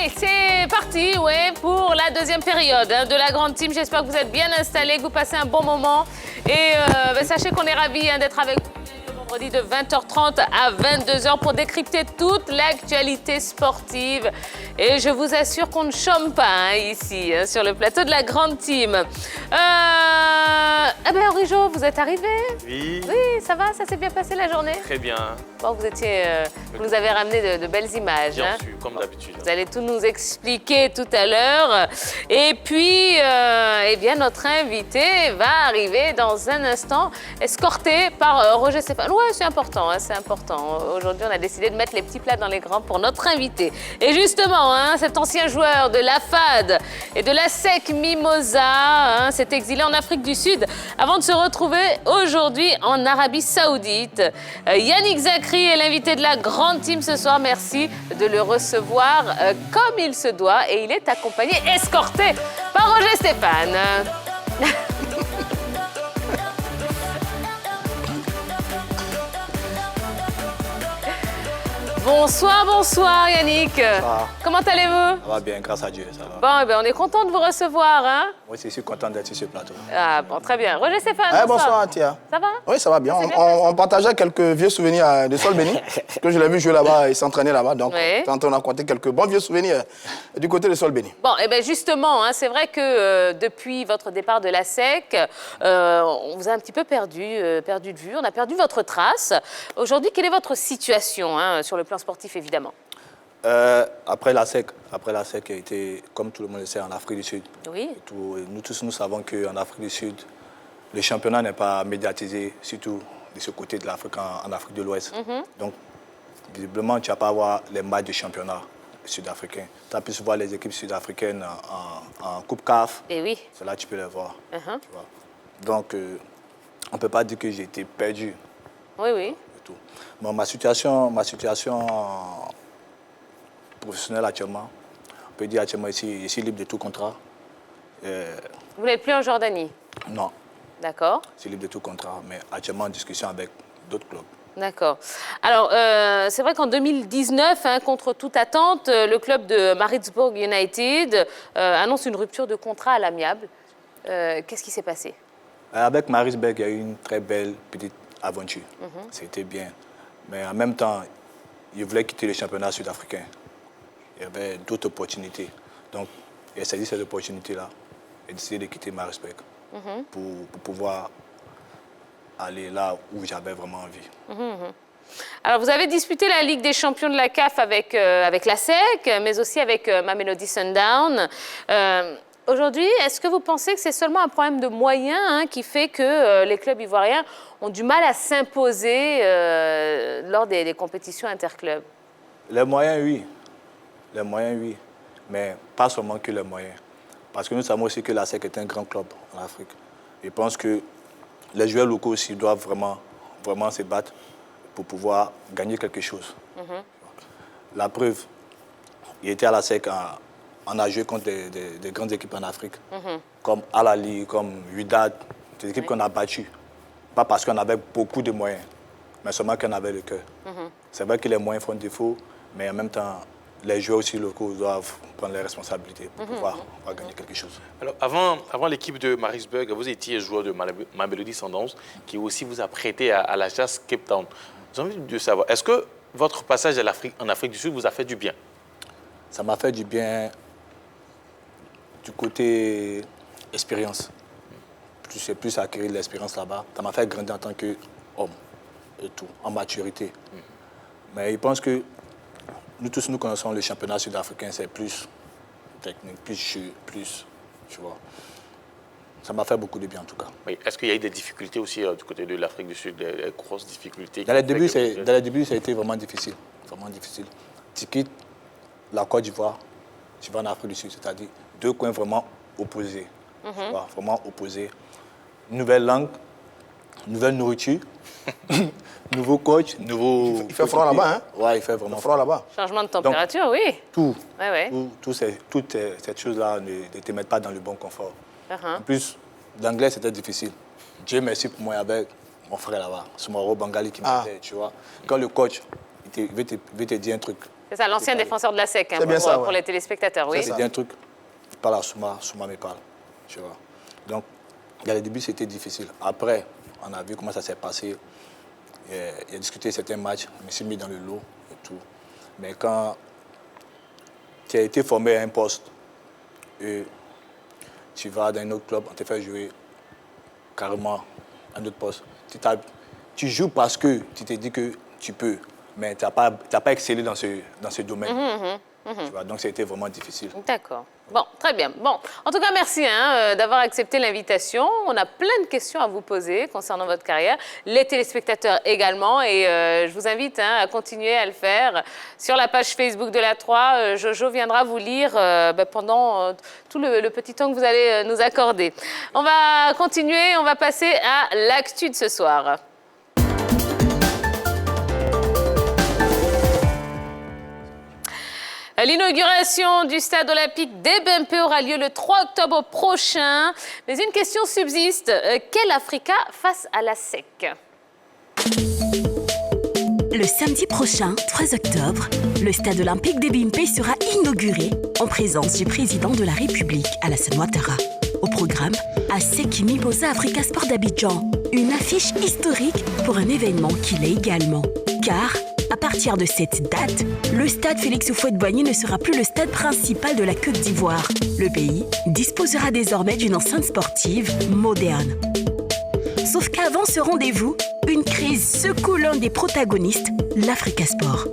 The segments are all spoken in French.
Allez, c'est parti, ouais, pour la deuxième période de la grande team. J'espère que vous êtes bien installés, que vous passez un bon moment. Et sachez qu'on est ravis d'être avec vous le vendredi de 20h30 à 22h pour décrypter toute l'actualité sportive. Et je vous assure qu'on ne chôme pas ici, sur le plateau de la grande team. Eh bien, Rijo, vous êtes arrivé? Oui. Oui, ça va? Ça s'est bien passé la journée? Très bien. Bon, vous nous avez ramené de belles images. Bien sûr, comme d'habitude. Vous allez tout nous expliquer tout à l'heure. Et puis, eh bien, notre invité va arriver dans un instant, escorté par Roger Stéphane. Ouais, c'est important, c'est important. Aujourd'hui, on a décidé de mettre les petits plats dans les grands pour notre invité. Et justement, cet ancien joueur de la FAD et de la SEC Mimosa s'est exilé en Afrique du Sud avant de se retrouver aujourd'hui en Arabie Saoudite. Yannick Zakri est l'invité de la grande team ce soir. Merci de le recevoir comme il se doit. Et il est accompagné, escorté par Roger Stéphane. Bonsoir, bonsoir Yannick. Bonsoir. Comment allez-vous? Ça va bien, grâce à Dieu, ça va. Bon, eh bien, on est content de vous recevoir. Moi aussi, je suis content d'être sur ce plateau. Ah, bon, très bien. Roger Stéphane, bonsoir, Tia. Ça va? Oui, ça va bien. On partageait quelques vieux souvenirs de Sol Béni, que je l'ai vu jouer là-bas et s'entraîner là-bas. Donc, on a compté quelques bons vieux souvenirs du côté de Sol Béni. Bon, eh bien, justement, c'est vrai que depuis votre départ de la SEC, on vous a un petit peu perdu de vue. On a perdu votre trace. Aujourd'hui, quelle est votre situation sur le plan sportif, évidemment? Après la SEC a été, comme tout le monde le sait, en Afrique du Sud. Oui. Et nous tous, nous savons qu'en Afrique du Sud, le championnat n'est pas médiatisé, surtout de ce côté de l'Afrique, en Afrique de l'Ouest. Donc, visiblement, tu n'as pas à voir les matchs du championnat sud-africain. Tu as pu voir les équipes sud-africaines en Coupe CAF. Et oui. C'est là que tu peux les voir. Tu vois. Donc, on ne peut pas dire que j'ai été perdu. Oui, oui. Tout. Bon, ma situation professionnelle actuellement, on peut dire actuellement ici, je suis libre de tout contrat. Vous n'êtes plus en Jordanie? Non. D'accord. Je suis libre de tout contrat, mais actuellement en discussion avec d'autres clubs. D'accord. Alors, c'est vrai qu'en 2019, contre toute attente, le club de Maritzburg United annonce une rupture de contrat à l'amiable. Qu'est-ce qui s'est passé? Avec Maritzburg, il y a eu une très belle petite aventure. C'était bien. Mais en même temps, il voulait quitter le championnat sud-africain. Il y avait d'autres opportunités. Donc, il a saisi cette opportunité-là et décidé de quitter Maritzburg pour pouvoir aller là où j'avais vraiment envie. Alors, vous avez disputé la Ligue des champions de la CAF avec la SEC, mais aussi avec Mamelodi Sundowns. Aujourd'hui, est-ce que vous pensez que c'est seulement un problème de moyens qui fait que les clubs ivoiriens ont du mal à s'imposer lors des compétitions interclubs? Les moyens, oui. Les moyens, oui. Mais pas seulement que les moyens. Parce que nous savons aussi que la SEC est un grand club en Afrique. Je pense que les joueurs locaux aussi doivent vraiment se battre pour pouvoir gagner quelque chose. La preuve, il était à la SEC, on a joué contre des grandes équipes en Afrique, comme Al-Ali, comme Wydad, des équipes qu'on a battues. Pas parce qu'on avait beaucoup de moyens, mais seulement qu'on avait le cœur. C'est vrai que les moyens font défaut, mais en même temps, les joueurs aussi locaux doivent prendre les responsabilités pour pouvoir gagner quelque chose. Alors, avant l'équipe de Maritzburg, vous étiez joueur de Mamelodi Sundowns, qui aussi vous a prêté à l'Ajax Cape Town. J'ai envie de savoir, est-ce que votre passage en Afrique du Sud vous a fait du bien? Ça m'a fait du bien du côté expérience. J'ai plus acquis de l'expérience là-bas. Ça m'a fait grandir en tant qu'homme et tout, en maturité. Mais je pense que nous tous, nous connaissons le championnat sud-africain, c'est plus technique, plus jeu, plus, tu vois. Ça m'a fait beaucoup de bien en tout cas. Oui. Est-ce qu'il y a eu des difficultés aussi du côté de l'Afrique du Sud, des grosses difficultés? Dans les débuts, ça a été vraiment difficile. Vraiment difficile. Tu quittes la Côte d'Ivoire, tu vas en Afrique du Sud, c'est-à-dire deux coins vraiment opposés. Tu vois, vraiment opposés. Nouvelle langue, nouvelle nourriture, nouveau coach, nouveau... Il fait froid là-bas, hein? Ouais, il fait vraiment froid là-bas. Changement de température, oui. Toutes ces choses-là ne te mettent pas dans le bon confort. En plus, l'anglais, c'était difficile. Dieu merci pour moi avec mon frère là-bas, Soumaro Bangali qui m'aidait, tu vois. Quand le coach il veut te dire un truc, C'est ça, l'ancien défenseur de la SEC, hein, C'est bien ça, pour ouais. les téléspectateurs, oui. C'est un truc, il parle à Souma, Souma me parle. Tu vois. Donc, dans les débuts, c'était difficile. Après, on a vu comment ça s'est passé. Il a discuté certains matchs, je me suis mis dans le lot et tout. Mais quand tu as été formé à un poste et tu vas dans un autre club, on te fait jouer carrément à un autre poste. Tu joues parce que tu te dis que tu peux, mais tu n'as pas excellé dans ce domaine. Tu vois, donc, c'était vraiment difficile. D'accord. Bon, très bien. Bon, en tout cas, merci d'avoir accepté l'invitation. On a plein de questions à vous poser concernant votre carrière, les téléspectateurs également. Et je vous invite à continuer à le faire sur la page Facebook de la 3. Jojo viendra vous lire pendant tout le petit temps que vous allez nous accorder. On va continuer, on va passer à l'actu de ce soir. L'inauguration du stade olympique d'Ebempe aura lieu le 3 octobre prochain. Mais une question subsiste. Quel Africa face à la SEC? Le samedi prochain, 3 octobre, le stade olympique d'Ebempe sera inauguré en présence du président de la République, Alassane Ouattara. Au programme, ASEC Mimosa Africa Sport d'Abidjan. Une affiche historique pour un événement qu'il est également. Car, à partir de cette date, le stade Félix Houphouët-Boigny ne sera plus le stade principal de la Côte d'Ivoire. Le pays disposera désormais d'une enceinte sportive moderne. Sauf qu'avant ce rendez-vous, une crise secoue l'un des protagonistes, l'Africa Sport.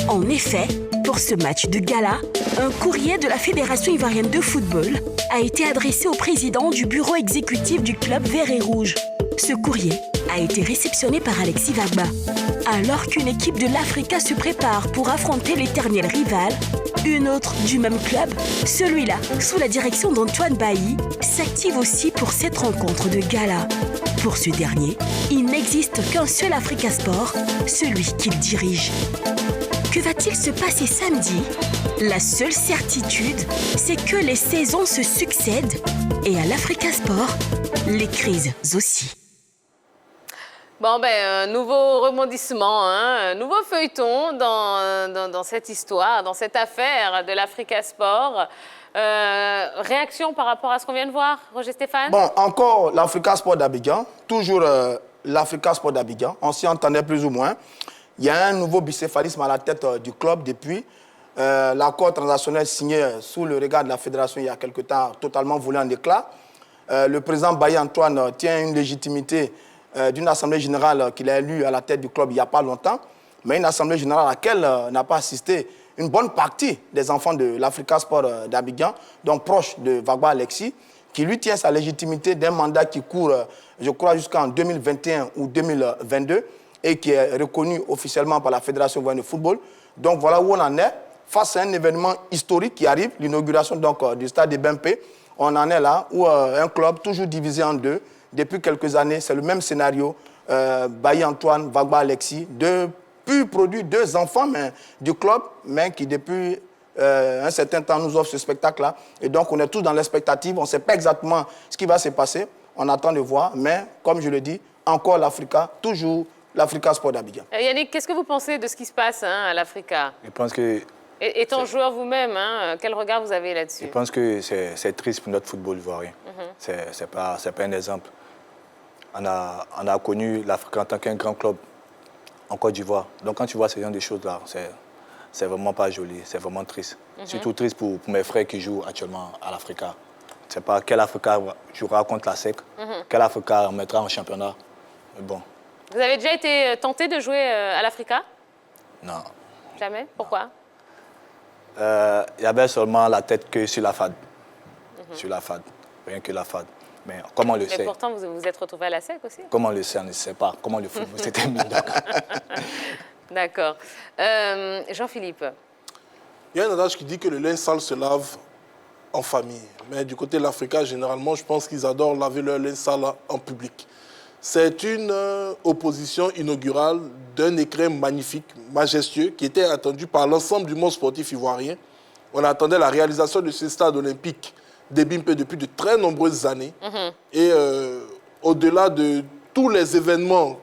En effet, pour ce match de gala, un courrier de la Fédération ivoirienne de football a été adressé au président du bureau exécutif du club vert et rouge. Ce courrier a été réceptionné par Alexis Vagba. Alors qu'une équipe de l'Africa se prépare pour affronter l'éternel rival, une autre du même club, celui-là, sous la direction d'Antoine Bailly, s'active aussi pour cette rencontre de gala. Pour ce dernier, il n'existe qu'un seul Africa Sport, celui qu'il dirige. Que va-t-il se passer samedi? La seule certitude, c'est que les saisons se succèdent et à l'Africa Sport, les crises aussi. Bon, nouveau rebondissement, un nouveau feuilleton dans cette histoire, dans cette affaire de l'Africa Sport. Réaction par rapport à ce qu'on vient de voir, Roger Stéphane? Bon, encore l'Africa Sport d'Abidjan, toujours l'Africa Sport d'Abidjan, on s'y entendait plus ou moins. Il y a un nouveau bicéphalisme à la tête du club depuis l'accord transactionnel signé sous le regard de la fédération il y a quelque temps, totalement volé en éclats. Le président Bailly Antoine tient une légitimité d'une assemblée générale qu'il a élue à la tête du club il n'y a pas longtemps, mais une assemblée générale à laquelle n'a pas assisté une bonne partie des enfants de l'Africa Sport d'Abidjan, donc proche de Vagba Alexis, qui lui tient sa légitimité d'un mandat qui court, je crois, jusqu'en 2021 ou 2022 et qui est reconnu officiellement par la Fédération ivoirienne de football. Donc voilà où on en est, face à un événement historique qui arrive, l'inauguration du stade d'Ebempe. On en est là, où un club toujours divisé en deux, depuis quelques années, c'est le même scénario. Bailly Antoine, Vagba Alexis, deux purs produits, deux enfants du club, mais qui depuis un certain temps nous offrent ce spectacle-là. Et donc on est tous dans l'expectative, on ne sait pas exactement ce qui va se passer, on attend de voir, mais comme je le dis, encore l'Africa, toujours l'Africa Sport d'Abidjan. Yannick, qu'est-ce que vous pensez de ce qui se passe à l'Africa? Je pense que... Étant joueur vous-même, quel regard vous avez là-dessus? Je pense que c'est triste pour notre football ivoirien. C'est pas un exemple. On a connu l'Afrique en tant qu'un grand club en Côte d'Ivoire. Donc quand tu vois ce genre de choses-là, c'est vraiment pas joli, c'est vraiment triste. Surtout triste pour mes frères qui jouent actuellement à l'Africa. Je ne sais pas quel Africa jouera contre la SEC, quel Africa mettra en championnat. Mais bon. Vous avez déjà été tenté de jouer à l'Africa? Non. Jamais? Pourquoi? Il y avait seulement la tête que sur la FAD. Sur la FAD, rien que la FAD. Mais comment on le sait? Mais pourtant, vous vous êtes retrouvé à la SEC aussi? Comment on le sait? On ne sait pas. Comment le football s'est terminé. D'accord. Jean-Philippe? Il y a un adage qui dit que le linge sale se lave en famille. Mais du côté de l'Africa, généralement, je pense qu'ils adorent laver leur linge sale en public. C'est une opposition inaugurale d'un écrin magnifique, majestueux, qui était attendu par l'ensemble du monde sportif ivoirien. On attendait la réalisation de ce stade olympique d'Ebempe depuis de très nombreuses années. Et au-delà de tous les événements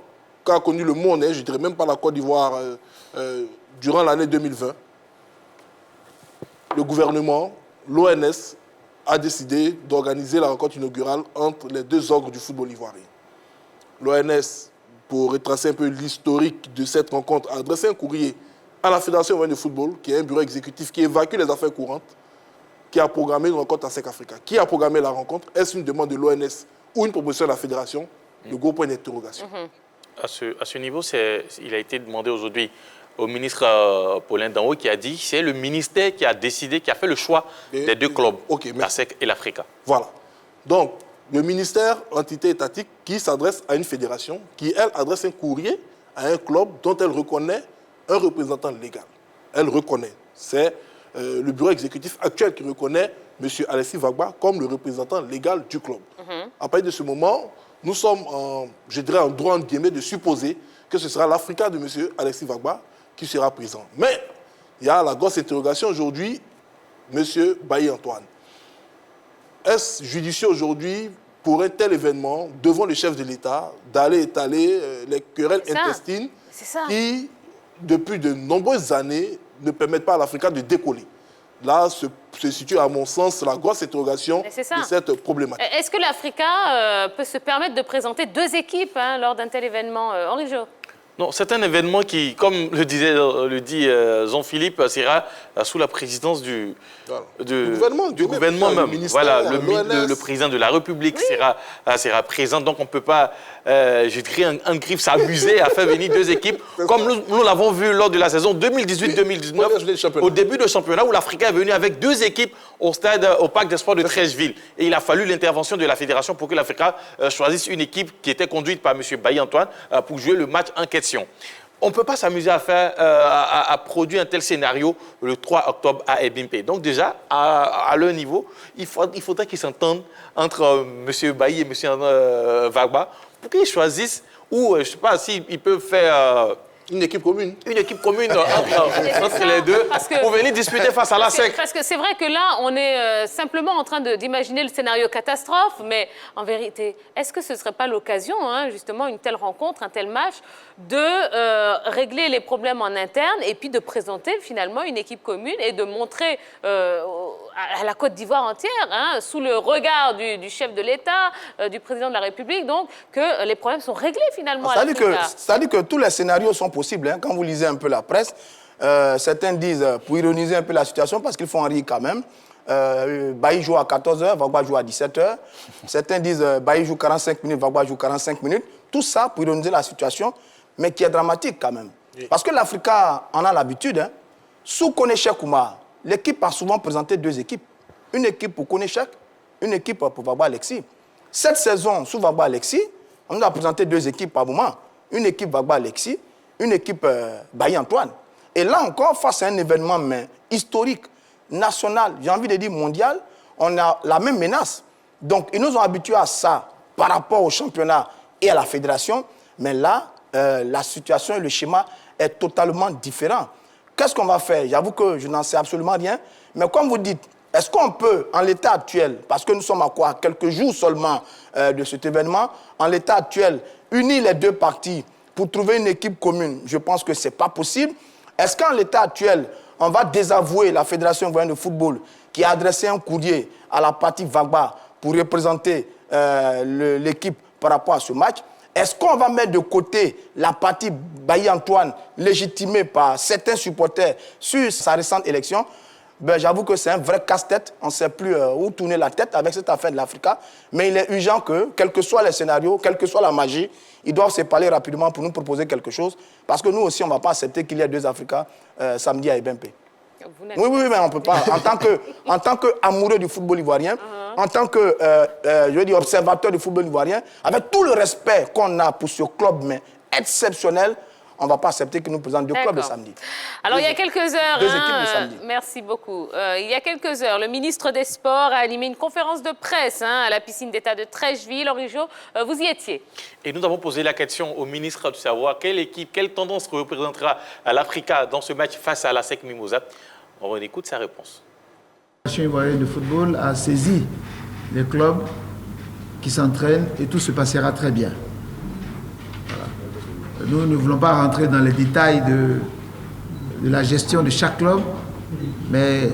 qu'a connu le monde, je ne dirais même pas la Côte d'Ivoire, durant l'année 2020, le gouvernement, l'ONS, a décidé d'organiser la rencontre inaugurale entre les deux ogres du football ivoirien. L'ONS, pour retracer un peu l'historique de cette rencontre, a adressé un courrier à la Fédération ivoirienne de football, qui est un bureau exécutif qui évacue les affaires courantes, qui a programmé une rencontre à SEC Africa. Qui a programmé la rencontre? Est-ce une demande de l'ONS ou une proposition de la Fédération? Le gros point d'interrogation. À ce niveau, il a été demandé aujourd'hui au ministre Paulin Danho qui a dit que c'est le ministère qui a décidé, qui a fait le choix des deux clubs, la SEC et l'Africa. Voilà. Donc, le ministère, entité étatique, qui s'adresse à une fédération, qui, elle, adresse un courrier à un club dont elle reconnaît un représentant légal. Elle reconnaît. C'est le bureau exécutif actuel qui reconnaît M. Alexis Vagba comme le représentant légal du club. À partir de ce moment, nous sommes, je dirais, en droit entre guillemets de supposer que ce sera l'Africa de M. Alexis Vagba qui sera présent. Mais il y a la grosse interrogation aujourd'hui, M. Bailly Antoine. Est-ce judicieux aujourd'hui pour un tel événement, devant le chef de l'État, d'aller étaler les querelles intestines qui, depuis de nombreuses années, ne permettent pas à l'Africa de décoller? Là se situe, à mon sens, la grosse interrogation de cette problématique. Est-ce que l'Africa peut se permettre de présenter deux équipes lors d'un tel événement, Henri Jo? Non, c'est un événement qui, comme le dit Jean-Philippe, sera sous la présidence du gouvernement même. Voilà, le président de la République sera présent. Donc, on ne peut pas, je dirais, en griffe s'amuser à faire venir deux équipes, comme nous l'avons vu lors de la saison 2018-2019, au début du championnat, où l'Africa est venu avec deux équipes au Parc des Sports de Treichville. Et il a fallu l'intervention de la fédération pour que l'Africa choisisse une équipe qui était conduite par M. Bailly Antoine pour jouer le match en question. On ne peut pas s'amuser à produire un tel scénario le 3 octobre à Ebimpe. Donc déjà, à leur niveau, il faudrait qu'ils s'entendent entre M. Bailly et M. Vagba pour qu'ils choisissent, ou je ne sais pas s'ils peuvent faire... Une équipe commune. Une équipe commune entre les deux pour venir disputer face à la SEC. Parce que c'est vrai que là, on est simplement en train d'imaginer le scénario catastrophe, mais en vérité, est-ce que ce ne serait pas l'occasion, justement, une telle rencontre, un tel match, de régler les problèmes en interne et puis de présenter finalement une équipe commune et de montrer à la Côte d'Ivoire entière, sous le regard du chef de l'État, du président de la République, donc, que les problèmes sont réglés finalement à l'Africa. C'est-à-dire que tous les scénarios sont possible. Quand vous lisez un peu la presse, certains disent, pour ironiser un peu la situation, parce qu'ils font rire quand même, Bailly joue à 14h, Vagba joue à 17h. Certains disent, Bailly joue 45 minutes, Vagba joue 45 minutes. Tout ça pour ironiser la situation, mais qui est dramatique quand même. Oui. Parce que l'Africa en a l'habitude. Sous Konechek Oumar, l'équipe a souvent présenté deux équipes. Une équipe pour Konechek, une équipe pour Vagba Alexis. Cette saison, sous Vagba Alexis, on a présenté deux équipes par moment. Une équipe Vagba Alexis, une équipe Bailly Antoine. Et là encore, face à un événement historique, national, j'ai envie de dire mondial, on a la même menace. Donc, ils nous ont habitués à ça par rapport au championnat et à la fédération. Mais là, la situation et le schéma est totalement différent. Qu'est-ce qu'on va faire? J'avoue que je n'en sais absolument rien. Mais comme vous dites, est-ce qu'on peut, en l'état actuel, parce que nous sommes à quoi? Quelques jours seulement de cet événement, en l'état actuel, unir les deux parties pour trouver une équipe commune? Je pense que ce n'est pas possible. Est-ce qu'en l'état actuel, on va désavouer la Fédération ivoirienne de football qui a adressé un courrier à la partie Vagba pour représenter l'équipe par rapport à ce match? Est-ce qu'on va mettre de côté la partie Bailly Antoine légitimée par certains supporters sur sa récente élection? J'avoue que c'est un vrai casse-tête. On ne sait plus où tourner la tête avec cette affaire de l'Africa. Mais il est urgent que, quels que soient les scénarios, quelle que soit la magie, ils doivent se parler rapidement pour nous proposer quelque chose. Parce que nous aussi, on ne va pas accepter qu'il y ait deux Africains samedi à Ebimpe. Oui, mais on ne peut pas. En tant qu'amoureux du football ivoirien, en tant que je veux dire, observateur du football ivoirien, avec tout le respect qu'on a pour ce club mais exceptionnel, on ne va pas accepter que nous présentent deux clubs le samedi. Alors, il y a quelques heures... Deux équipes le samedi. Merci beaucoup. Il y a quelques heures, le ministre des Sports a animé une conférence de presse à la piscine d'État de Treichville. Henri Jo, vous y étiez. Et nous avons posé la question au ministre de savoir quelle équipe, quelle tendance représentera l'Africa dans ce match face à la SEC Mimosa. On écoute sa réponse. La Fédération ivoirienne de football a saisi les clubs qui s'entraînent et tout se passera très bien. Voilà. Nous ne voulons pas rentrer dans les détails de la gestion de chaque club, mais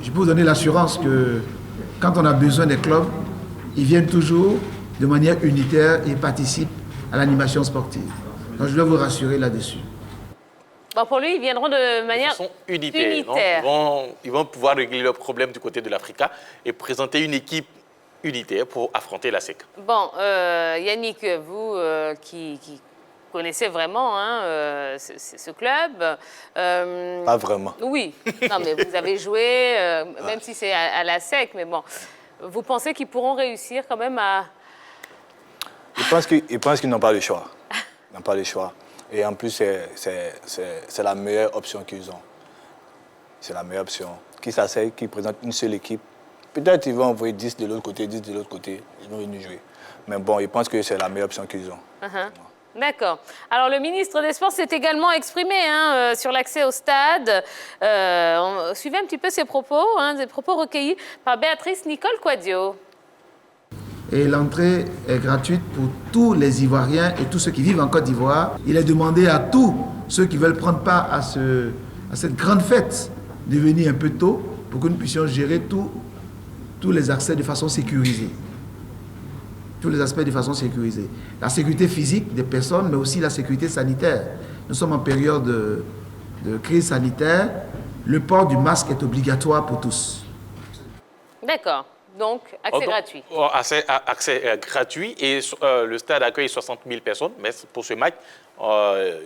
je peux vous donner l'assurance que quand on a besoin des clubs, ils viennent toujours de manière unitaire et participent à l'animation sportive. Donc je dois vous rassurer là-dessus. Bon, pour lui, ils viendront de manière unitaire. Donc, ils vont pouvoir régler leurs problèmes du côté de l'Africa et présenter une équipe unitaire pour affronter la SEC. Bon, Yannick, vous qui connaissez vraiment ce club. Pas vraiment. Oui, non, mais vous avez joué, même si c'est à la SEC, mais bon. Vous pensez qu'ils pourront réussir quand même à... Ils pensent qu'ils n'ont pas le choix. Ils n'ont pas le choix. Et en plus, c'est la meilleure option qu'ils ont. C'est la meilleure option. Qui s'asseyent, qui présentent une seule équipe. Peut-être ils vont envoyer 10 de l'autre côté, 10 de l'autre côté. Ils vont venir jouer. Mais bon, ils pensent que c'est la meilleure option qu'ils ont. D'accord. Alors, le ministre des Sports s'est également exprimé sur l'accès au stade. On suivait un petit peu ses propos, des propos recueillis par Béatrice Nicole Quadio. Et l'entrée est gratuite pour tous les Ivoiriens et tous ceux qui vivent en Côte d'Ivoire. Il est demandé à tous ceux qui veulent prendre part à cette grande fête de venir un peu tôt pour que nous puissions gérer tous les accès de façon sécurisée. Tous les aspects de façon sécurisée. La sécurité physique des personnes, mais aussi la sécurité sanitaire. Nous sommes en période de crise sanitaire. Le port du masque est obligatoire pour tous. D'accord. Donc, accès gratuit. Accès gratuit et le stade accueille 60 000 personnes, mais pour ce match,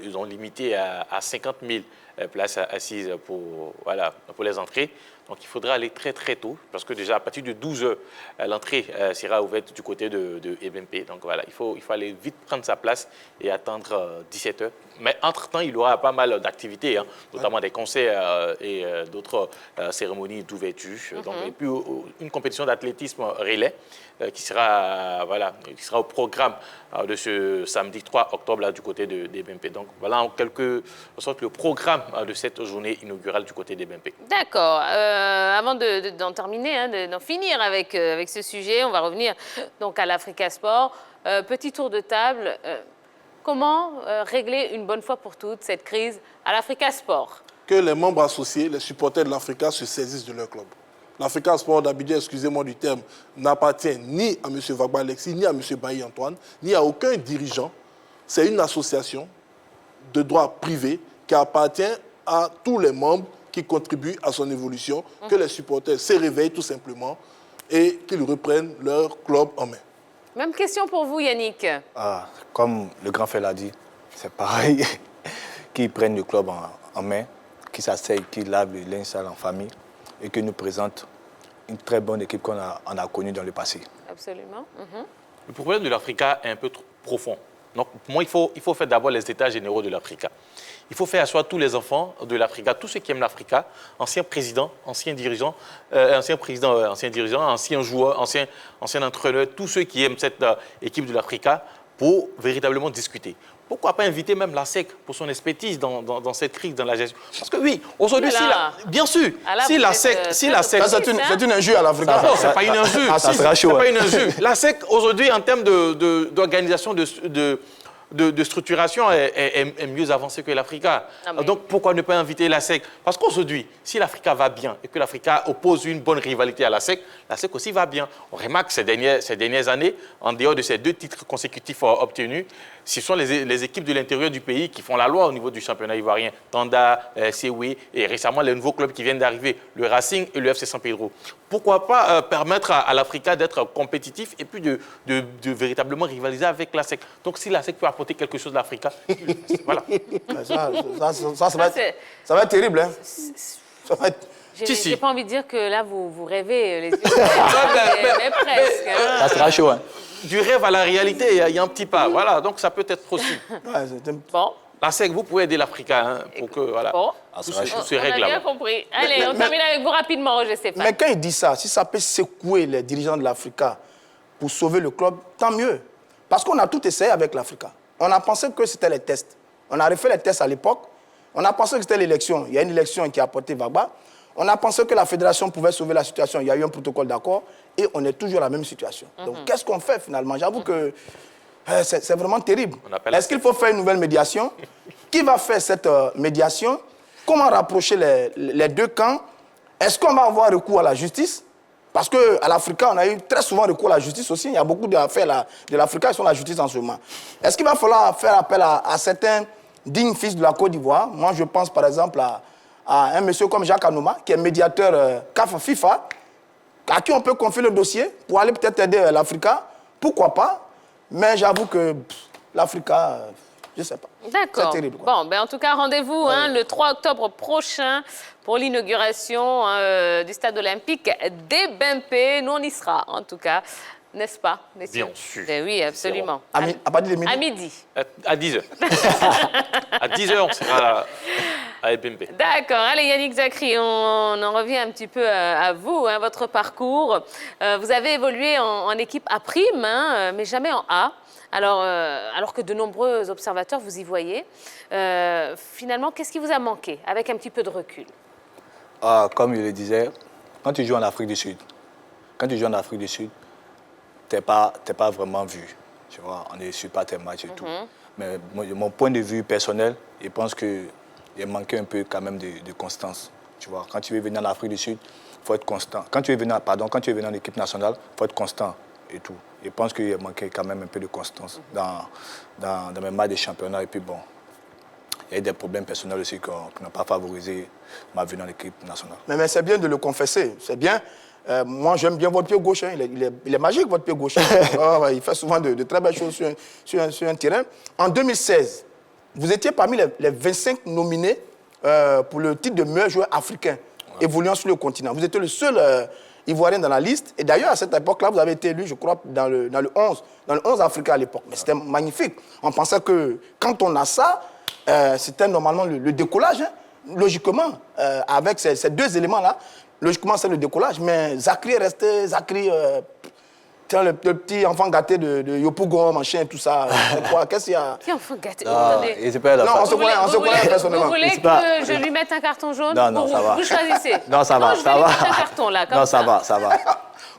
ils ont limité à 50 000 places assises pour les entrées. Donc, il faudra aller très, très tôt, parce que déjà, à partir de 12 h, l'entrée sera ouverte du côté de EBMP. Donc, voilà, il faut aller vite prendre sa place et attendre 17 h. Mais entre-temps, il y aura pas mal d'activités, notamment des concerts et d'autres cérémonies d'ouverture. Et puis, une compétition d'athlétisme relais qui sera au programme de ce samedi 3 octobre là, du côté de BMP. Donc, voilà en quelque sorte le programme de cette journée inaugurale du côté des BMP. D'accord. Avant d'en terminer, d'en finir avec ce sujet, on va revenir donc à l'Africa Sport. Petit tour de table. Comment régler une bonne fois pour toutes cette crise à l'Africa Sport? Que les membres associés, les supporters de l'Africa se saisissent de leur club. L'Africa Sport d'Abidjan, excusez-moi du terme, n'appartient ni à M. Vagba Alexis, ni à M. Bailly Antoine, ni à aucun dirigeant. C'est une association de droit privé qui appartient à tous les membres qui contribuent à son évolution, que les supporters se réveillent tout simplement et qu'ils reprennent leur club en main. Même question pour vous, Yannick. Comme le grand frère l'a dit, c'est pareil. Qu'ils prennent le club en main, qu'ils s'asseyent, qu'ils lavent le linge sale en famille et qu'ils nous présentent une très bonne équipe qu'on a connue dans le passé. Absolument. Le problème de l'Africa est un peu trop profond. Donc, pour moi, il faut faire d'abord les états généraux de l'Africa. Il faut faire asseoir tous les enfants de l'Africa, tous ceux qui aiment l'Africa, anciens présidents, anciens dirigeants, anciens joueurs, anciens entraîneurs, tous ceux qui aiment cette équipe de l'Africa pour véritablement discuter. Pourquoi pas inviter même la SEC pour son expertise dans cette crise, dans la gestion? Parce que oui, aujourd'hui, bien sûr, si la SEC... C'est une injure à l'Africa. Non, ce n'est pas une injure. Ça sera chaud. C'est pas une injure. La SEC, aujourd'hui, en termes d'organisation, de structuration est mieux avancée que l'Africa. Donc, pourquoi ne pas inviter la SEC? Parce qu'aujourd'hui, si l'Africa va bien et que l'Africa oppose une bonne rivalité à la SEC aussi va bien. On remarque ces dernières années, en dehors de ces 2 titres consécutifs obtenus, ce sont les équipes de l'intérieur du pays qui font la loi au niveau du championnat ivoirien. Tanda, Sewe et récemment les nouveaux clubs qui viennent d'arriver, le Racing et le FC San Pedro. Pourquoi pas permettre à l'Africa d'être compétitif et puis de véritablement rivaliser avec la SEC? Donc si la SEC peut apporter quelque chose à l'Africa, voilà. Ça va être terrible. Hein. Ça va être... J'ai pas envie de dire que là, vous rêvez les yeux mais presque. Ça sera chaud. Du rêve à la réalité, il y a un petit pas. Voilà, donc ça peut être possible. Bon. La SEC, vous pouvez aider l'Africa pour que tout se règle. On a bien compris. Allez, on termine avec vous rapidement, Roger Stéphane. Mais quand il dit ça, si ça peut secouer les dirigeants de l'Africa pour sauver le club, tant mieux. Parce qu'on a tout essayé avec l'Africa. On a pensé que c'était les tests. On a refait les tests à l'époque. On a pensé que c'était l'élection. Il y a une élection qui a porté Vagba. On a pensé que la fédération pouvait sauver la situation. Il y a eu un protocole d'accord et on est toujours dans la même situation. Donc, qu'est-ce qu'on fait finalement? J'avoue que c'est vraiment terrible. Est-ce qu'il faut faire une nouvelle médiation? Qui va faire cette médiation? Comment rapprocher les 2 camps? Est-ce qu'on va avoir recours à la justice? Parce qu'à l'Africa, on a eu très souvent recours à la justice aussi. Il y a beaucoup d'affaires de l'Africa qui sont la justice en ce moment. Est-ce qu'il va falloir faire appel à certains dignes fils de la Côte d'Ivoire? Moi, je pense par exemple à un monsieur comme Jacques Anouma, qui est médiateur CAF-FIFA, à qui on peut confier le dossier pour aller peut-être aider l'Africa. Pourquoi pas? Mais j'avoue que l'Africa, je ne sais pas. D'accord. C'est terrible. Bon, ben en tout cas, rendez-vous le 3 octobre prochain pour l'inauguration du stade olympique d'Ebimpe. Nous, on y sera, en tout cas. N'est-ce pas, messieurs? Bien sûr. Ben oui, absolument. À partir de midi? À midi. À 10h. À 10h, on sera à Ebimpe. D'accord. Allez, Yannick Zakri, on en revient un petit peu à vous, hein, votre parcours. Vous avez évolué en équipe A', hein, mais jamais en A. Alors que de nombreux observateurs vous y voyez. Finalement, qu'est-ce qui vous a manqué, avec un petit peu de recul? Comme je le disais, quand tu joues en Afrique du Sud, t'es pas vraiment vu. Tu vois, on ne suit pas tes matchs et tout. Mais mon point de vue personnel, je pense qu'il manquait un peu quand même de constance. Tu vois, quand tu veux venir en Afrique du Sud, il faut être constant. Quand tu veux venir en équipe nationale, il faut être constant et tout. Je pense qu'il manquait quand même un peu de constance dans mes matchs de championnat. Et puis bon, il y a eu des problèmes personnels aussi qui n'ont pas favorisé ma venue en équipe nationale. Mais c'est bien de le confesser, c'est bien. Moi, j'aime bien votre pied gauche. Hein. Il est magique, votre pied gauche. Il fait souvent de très belles choses sur un terrain. En 2016, vous étiez parmi les 25 nominés pour le titre de meilleur joueur africain évoluant sur le continent. Vous étiez le seul Ivoirien dans la liste. Et d'ailleurs, à cette époque-là, vous avez été élu, je crois, dans le 11 africain à l'époque. Mais c'était magnifique. On pensait que quand on a ça, c'était normalement le décollage. Hein. Logiquement, avec ces deux éléments-là, logiquement, c'est le décollage. Mais Zakri est resté, le petit enfant gâté de Yopougon, machin, tout ça. Qu'est-ce qu'il y a? Petit enfant gâté. Non, on se connaît personnellement. Vous voulez que je lui mette un carton jaune? Non, ça va. Vous choisissez. Non, ça va, je vais lui mettre un carton, là, comme ça. Ça va.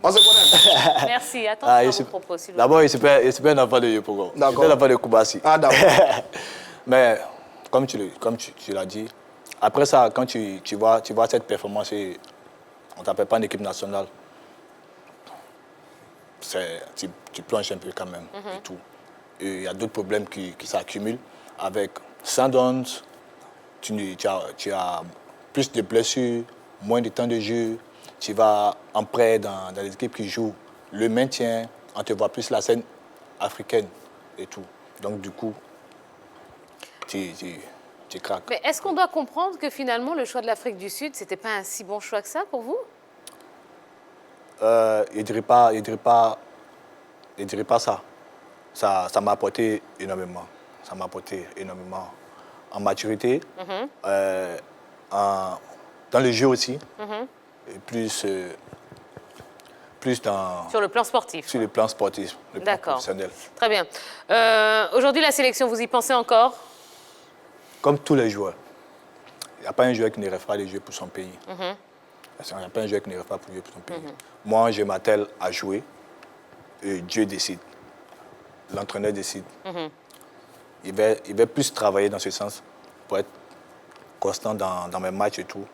On se connaît. Merci. Attention à vos propos, s'il vous plaît. D'abord, il se fait un enfant de Yopougon. Il est un enfant de Koubassi. Ah, d'accord. Mais, comme tu l'as dit, après ça, quand tu vois cette performance, on ne t'appelle pas en équipe nationale, tu plonges un peu quand même et tout. Et il y a d'autres problèmes qui s'accumulent. Avec Sundowns, tu as plus de blessures, moins de temps de jeu. Tu vas en prêt dans les équipes qui jouent le maintien. On te voit plus la scène africaine et tout. Donc, du coup, tu craques. Mais est-ce qu'on doit comprendre que finalement, le choix de l'Afrique du Sud, ce n'était pas un si bon choix que ça pour vous? Je ne dirais pas ça. Ça m'a apporté énormément. Ça m'a apporté énormément en maturité, dans le jeu aussi, et plus dans... Sur le plan sportif. Sur le plan sportif, le plan professionnel. Très bien. Aujourd'hui, la sélection, vous y pensez encore? Comme tous les joueurs. Il n'y a pas un joueur qui ne rêve pas de jouer pour son pays. Il n'y a pas un joueur qui ne rêve pas pour jouer pour son pays. Moi, je m'attelle à jouer. Et Dieu décide. L'entraîneur décide. Il va plus travailler dans ce sens pour être constant dans mes matchs et tout.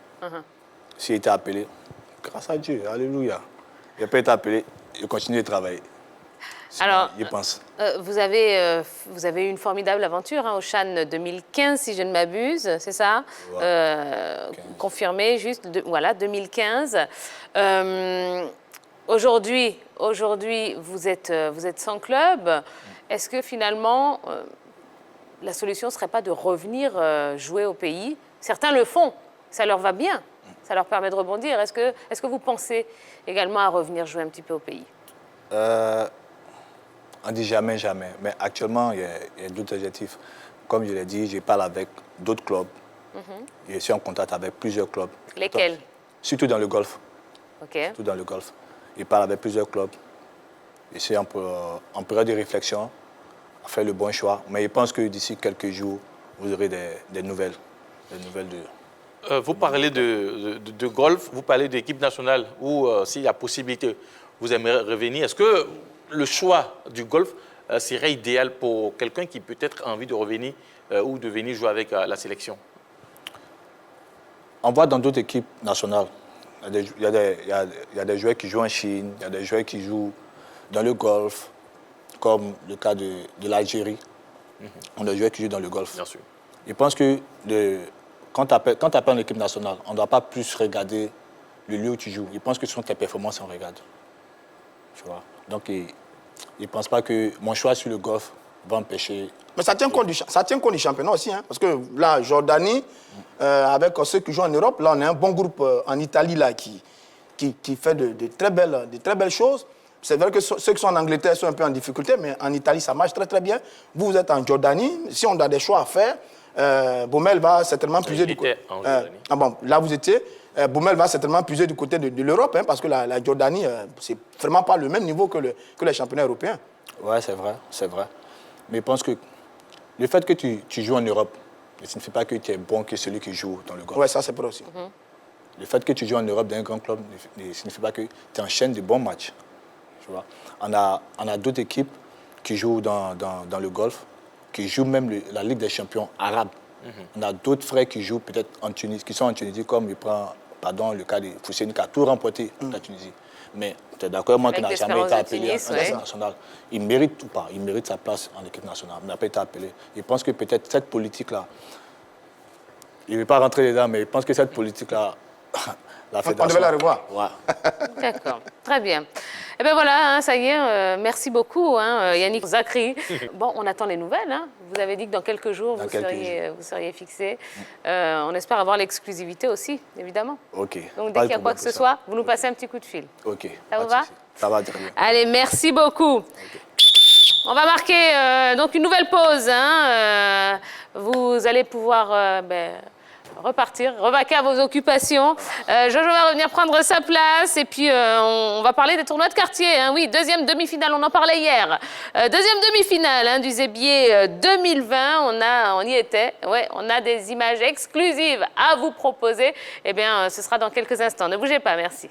S'il était appelé, grâce à Dieu, alléluia. Il n'a pas été appelé, il continue de travailler. Alors, il pense. Vous avez eu une formidable aventure au CHAN 2015, si je ne m'abuse, c'est ça? Confirmé, juste, voilà, 2015. Aujourd'hui, vous êtes sans club. Est-ce que finalement, la solution ne serait pas de revenir jouer au pays? Certains le font, ça leur va bien, ça leur permet de rebondir. Est-ce que vous pensez également à revenir jouer un petit peu au pays? On dit jamais, jamais. Mais actuellement, il y a d'autres objectifs. Comme je l'ai dit, je parle avec d'autres clubs. Je suis en contact avec plusieurs clubs. Lesquels? Surtout dans le golf. OK. Surtout dans le golf. Je parle avec plusieurs clubs. Je suis en période de réflexion, à faire le bon choix. Mais je pense que d'ici quelques jours, vous aurez des nouvelles. Des nouvelles de... Vous parlez de golf, vous parlez d'équipe nationale, où s'il y a possibilité, vous aimeriez revenir. Est-ce que le choix du golf serait idéal pour quelqu'un qui peut-être a envie de revenir ou de venir jouer avec la sélection? On voit dans d'autres équipes nationales, Il y a des joueurs qui jouent en Chine, il y a des joueurs qui jouent dans le Golfe, comme le cas de l'Algérie. On a des joueurs qui jouent dans le Golfe. Bien sûr. Je pense que quand tu appelles en équipe nationale, on ne doit pas plus regarder le lieu où tu joues. Je pense que ce sont tes performances qu'on regarde. Tu vois? Donc, je ne pense pas que mon choix sur le Golfe va empêcher... Mais ça tient compte du championnat aussi, hein, parce que là, Jordanie, avec ceux qui jouent en Europe, là, on a un bon groupe en Italie là, qui fait de très belles choses. C'est vrai que ceux qui sont en Angleterre sont un peu en difficulté, mais en Italie, ça marche très, très bien. Vous êtes en Jordanie. Si on a des choix à faire, Baumel va certainement puiser du côté... là, vous étiez... Baumel va certainement puiser du côté de l'Europe, hein, parce que la Jordanie, c'est vraiment pas le même niveau que les championnats européens. Oui, c'est vrai. Mais je pense que le fait que tu joues en Europe ne signifie pas que tu es bon que celui qui joue dans le Golfe. Oui, ça c'est vrai aussi. Le fait que tu joues en Europe dans un grand club ne signifie pas que tu enchaînes de bons matchs. Tu vois? On a d'autres équipes qui jouent dans le Golfe, qui jouent même la Ligue des champions arabes. On a d'autres frères qui jouent peut-être en Tunisie, qui sont en Tunisie, comme le cas de Fousseni qui a tout remporté la Tunisie. Mais tu es d'accord, moi, qui n'a jamais été appelé en équipe nationale. Il mérite ou pas, il mérite sa place en équipe nationale. Il n'a pas été appelé. Je pense que peut-être cette politique-là, il ne veut pas rentrer dedans, mais je pense que cette politique-là, la fédération... On devait la revoir. Ouais. D'accord, très bien. Eh bien voilà, hein, ça y est, merci beaucoup, hein, Yannick Zakri. Bon, on attend les nouvelles. Hein. Vous avez dit que dans quelques jours, vous seriez fixé. On espère avoir l'exclusivité aussi, évidemment. OK. Donc dès qu'il y a quoi que ce soit, vous nous passez un petit coup de fil. OK. Ça vous va? Ça va très bien. Allez, merci beaucoup. Okay. On va marquer donc une nouvelle pause. Hein, vous allez pouvoir... repartir, revaquer à vos occupations. Jojo va revenir prendre sa place et puis on va parler des tournois de quartier. Hein. Oui, deuxième demi-finale, on en parlait hier. Deuxième demi-finale hein, du Zébier 2020, on y était. Ouais, on a des images exclusives à vous proposer. Eh bien, ce sera dans quelques instants. Ne bougez pas, merci.